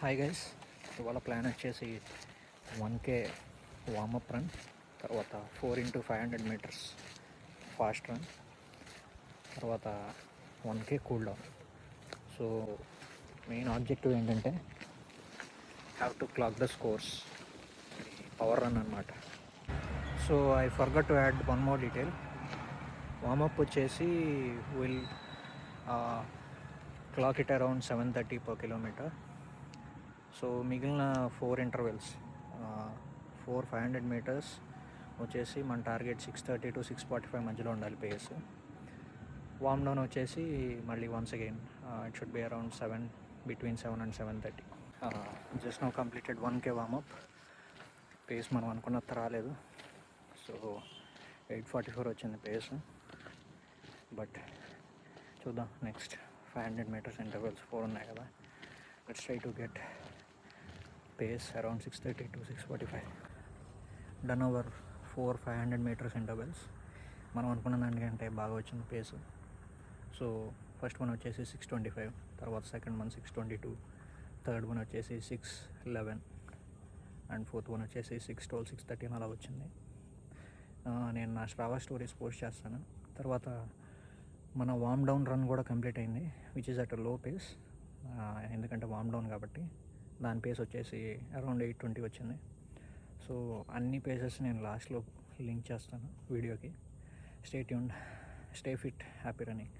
Hi guys, ఇవాళ plan వచ్చేసి 1K warm up run, తర్వాత 4x500 మీటర్స్ ఫాస్ట్ రన్, తర్వాత 1K cool down. So main objective ఏంటంటే have to clock the scores, power run అనమాట. So I forgot to add one more detail. Warm up వచ్చేసి will clock it around 7:30 per kilometer. సో మిగిలిన 4 intervals 500 metres వచ్చేసి మన target 6:30 to 6:45 మధ్యలో ఉండాలి face. Warm down వచ్చేసి మళ్ళీ once again it should be around 7, between 7 and 7:30. Just now completed 1K warmup. Pace మనం అనుకున్నంత రాలేదు, సో 8:44 వచ్చింది పేస్. బట్ చూద్దాం, నెక్స్ట్ 500 మీటర్స్ ఇంటర్వెల్స్ 4 ఉన్నాయి కదా, let's try to get pace around 6:30 to 6:45. Done over 500 metres intervals. మనం అనుకున్న దానికంటే బాగా వచ్చింది పేస్. సో ఫస్ట్ వన్ వచ్చేసి 6:25, తర్వాత సెకండ్ వన్ 6:22, థర్డ్ వన్ వచ్చేసి 6:11 అండ్ ఫోర్త్ వన్ వచ్చేసి 6:12, 6:13 అలా వచ్చింది. నేను నా స్ట్రావా స్టోరీస్ పోస్ట్ చేస్తాను. తర్వాత మన వార్మ్ డౌన్ రన్ కూడా కంప్లీట్ అయింది, which is at low pace. ఎందుకంటే వార్మ్ డౌన్ కాబట్టి దాని పేస్ వచ్చేసి అరౌండ్ 8:20 వచ్చింది. సో అన్ని పేసెస్ నేను లాస్ట్లో లింక్ చేస్తాను వీడియోకి. Stay tuned, stay fit, happy running.